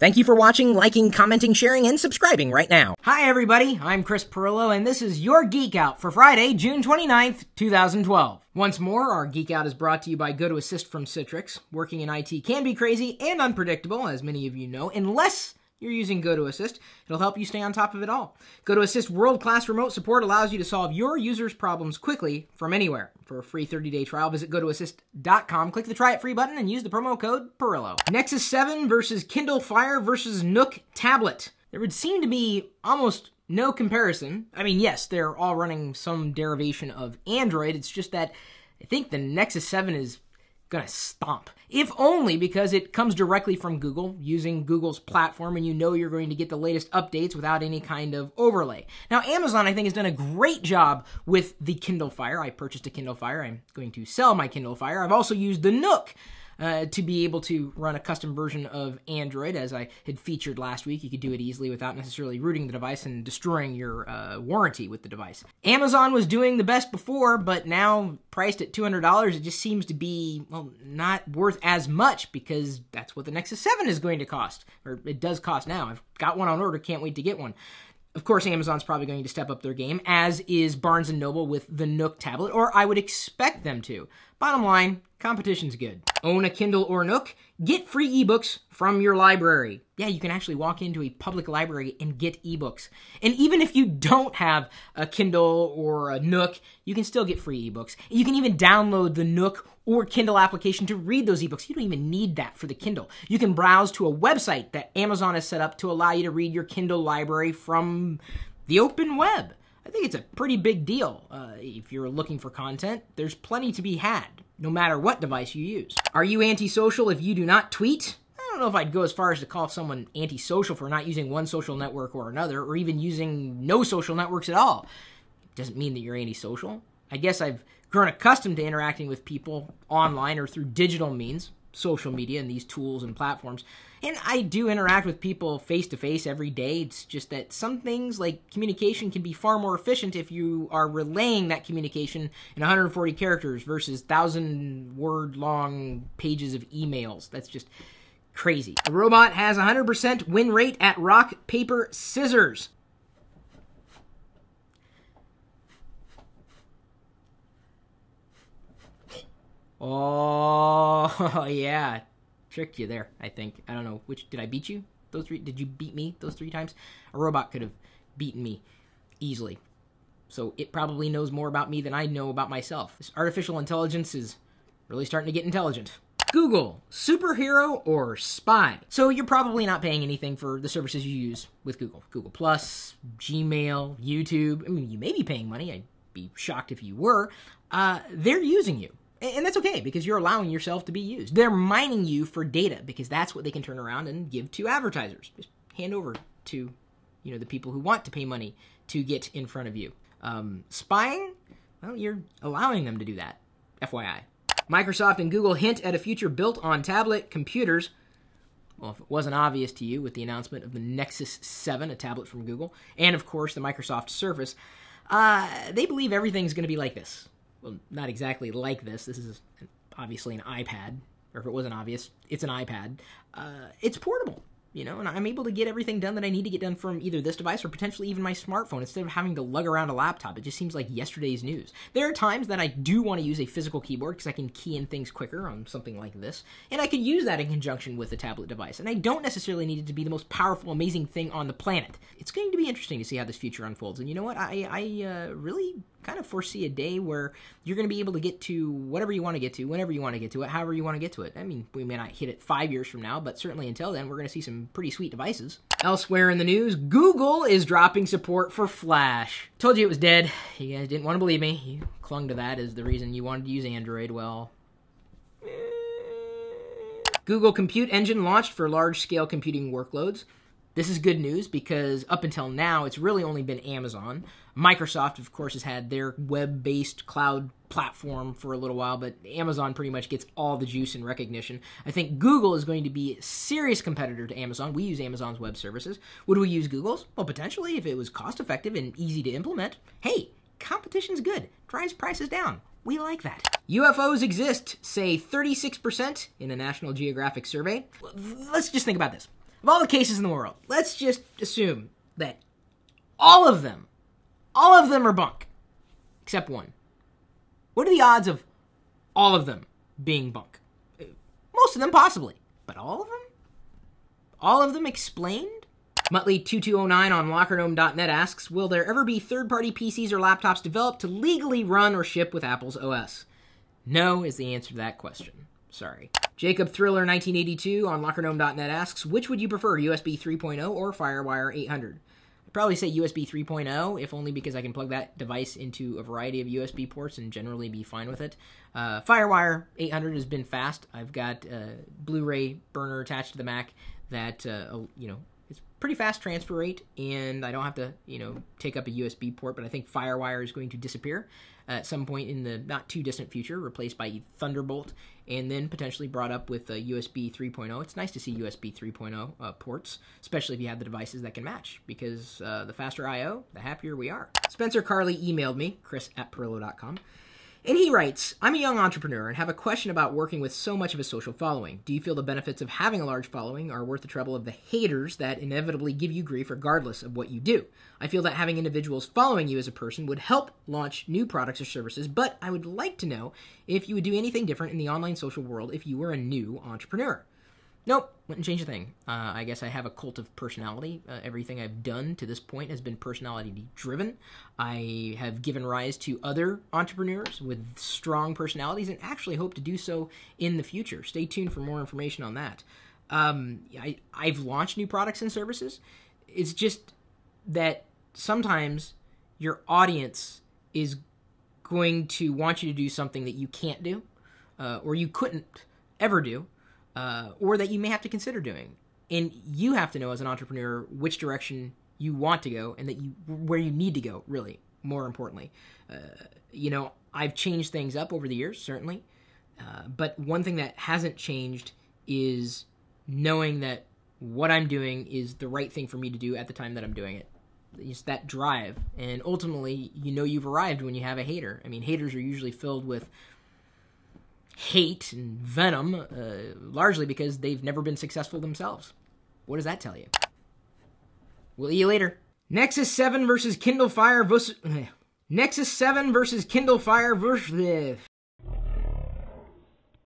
Thank you for watching, liking, commenting, sharing, and subscribing right now. Hi everybody, I'm Chris Pirillo, and this is your Geek Out for Friday, June 29th, 2012. Once more, our Geek Out is brought to you by GoToAssist from Citrix. Working in IT can be crazy and unpredictable, as many of you know, unless you're using GoToAssist. It'll help you stay on top of it all. GoToAssist world-class remote support allows you to solve your users' problems quickly from anywhere. For a free 30-day trial, visit GoToAssist.com, click the Try It Free button, and use the promo code Pirillo. Nexus 7 versus Kindle Fire versus Nook tablet. There would seem to be almost no comparison. I mean, yes, they're all running some derivation of Android. It's just that I think the Nexus 7 is gonna stomp. If only because it comes directly from Google, using Google's platform, and you know you're going to get the latest updates without any kind of overlay. Now, Amazon, I think, has done a great job with the Kindle Fire. I purchased a Kindle Fire. I'm going to sell my Kindle Fire. I've also used the Nook to be able to run a custom version of Android, as I had featured last week. You could do it easily without necessarily rooting the device and destroying your warranty with the device. Amazon was doing the best before, but now priced at $200, it just seems to be, well, not worth as much, because that's what the Nexus 7 is going to cost, or it does cost now. I've got one on order, can't wait to get one. Of course, Amazon's probably going to step up their game, as is Barnes & Noble with the Nook tablet, or I would expect them to. Bottom line, competition's good. Own a Kindle or Nook? Get free ebooks from your library. Yeah, you can actually walk into a public library and get ebooks. And even if you don't have a Kindle or a Nook, you can still get free ebooks. You can even download the Nook or Kindle application to read those ebooks. You don't even need that for the Kindle. You can browse to a website that Amazon has set up to allow you to read your Kindle library from the open web. I think it's a pretty big deal. If you're looking for content, there's plenty to be had, no matter what device you use. Are you antisocial if you do not tweet? I don't know if I'd go as far as to call someone antisocial for not using one social network or another, or even using no social networks at all. It doesn't mean that you're antisocial. I guess I've grown accustomed to interacting with people online or through digital means, social media and these tools and platforms. And I do interact with people face-to-face every day. It's just that some things, like communication, can be far more efficient if you are relaying that communication in 140 characters versus 1,000-word-long pages of emails. That's just crazy. A robot has 100% win rate at rock, paper, scissors. Oh, yeah. Tricked you there, I think. I don't know. Did I beat you? Did you beat me those 3 times? A robot could have beaten me easily. So it probably knows more about me than I know about myself. This artificial intelligence is really starting to get intelligent. Google, superhero or spy? So you're probably not paying anything for the services you use with Google. Google Plus, Gmail, YouTube. I mean, you may be paying money. I'd be shocked if you were. They're using you. And that's okay, because you're allowing yourself to be used. They're mining you for data, because that's what they can turn around and give to advertisers. Just hand over to, the people who want to pay money to get in front of you. Spying? Well, you're allowing them to do that, FYI. Microsoft and Google hint at a future built on tablet computers. Well, if it wasn't obvious to you with the announcement of the Nexus 7, a tablet from Google, and of course the Microsoft Surface, they believe everything's going to be like this. Well, not exactly like this. This is obviously an iPad, or if it wasn't obvious, it's an iPad. It's portable, and I'm able to get everything done that I need to get done from either this device or potentially even my smartphone instead of having to lug around a laptop. It just seems like yesterday's news. There are times that I do want to use a physical keyboard because I can key in things quicker on something like this, and I could use that in conjunction with a tablet device, and I don't necessarily need it to be the most powerful, amazing thing on the planet. It's going to be interesting to see how this future unfolds, and you know what? I really kind of foresee a day where you're going to be able to get to whatever you want to get to, whenever you want to get to it, however you want to get to it. I mean, we may not hit it 5 years from now, but certainly until then, we're going to see some pretty sweet devices. Elsewhere in the news, Google is dropping support for Flash. Told you it was dead. You guys didn't want to believe me. You clung to that as the reason you wanted to use Android. Well, Google Compute Engine launched for large-scale computing workloads. This is good news because up until now, it's really only been Amazon. Microsoft, of course, has had their web-based cloud platform for a little while, but Amazon pretty much gets all the juice and recognition. I think Google is going to be a serious competitor to Amazon. We use Amazon's web services. Would we use Google's? Well, potentially, if it was cost-effective and easy to implement. Hey, competition's good. Drives prices down. We like that. UFOs exist, say 36% in a National Geographic survey. Let's just think about this. Of all the cases in the world, let's just assume that all of them are bunk, except one. What are the odds of all of them being bunk? Most of them possibly, but all of them? All of them explained? Muttley2209 on LockerGnome.net asks, will there ever be third-party PCs or laptops developed to legally run or ship with Apple's OS? No is the answer to that question. Sorry. Jacob Thriller 1982 on LockerGnome.net asks, which would you prefer, USB 3.0 or FireWire 800? I'd probably say USB 3.0, if only because I can plug that device into a variety of USB ports and generally be fine with it. FireWire 800 has been fast. I've got a Blu-ray burner attached to the Mac that, it's pretty fast transfer rate, and I don't have to, take up a USB port, but I think FireWire is going to disappear at some point in the not too distant future, replaced by Thunderbolt, and then potentially brought up with USB 3.0. It's nice to see USB 3.0 ports, especially if you have the devices that can match, because the faster I/O, the happier we are. Spencer Carli emailed me, chris@Pirillo.com, and he writes, I'm a young entrepreneur and have a question about working with so much of a social following. Do you feel the benefits of having a large following are worth the trouble of the haters that inevitably give you grief regardless of what you do? I feel that having individuals following you as a person would help launch new products or services, but I would like to know if you would do anything different in the online social world if you were a new entrepreneur. Nope, wouldn't change a thing. I guess I have a cult of personality. Everything I've done to this point has been personality-driven. I have given rise to other entrepreneurs with strong personalities and actually hope to do so in the future. Stay tuned for more information on that. I've launched new products and services. It's just that sometimes your audience is going to want you to do something that you can't do, or you couldn't ever do, or that you may have to consider doing. And you have to know as an entrepreneur which direction you want to go and where you need to go, really, more importantly. I've changed things up over the years, certainly. But one thing that hasn't changed is knowing that what I'm doing is the right thing for me to do at the time that I'm doing it. It's that drive. And ultimately, you've arrived when you have a hater. I mean, haters are usually filled with hate and venom, largely because they've never been successful themselves. What does that tell you? We'll see you later. Nexus 7 versus Kindle Fire versus... Nexus 7 versus Kindle Fire versus...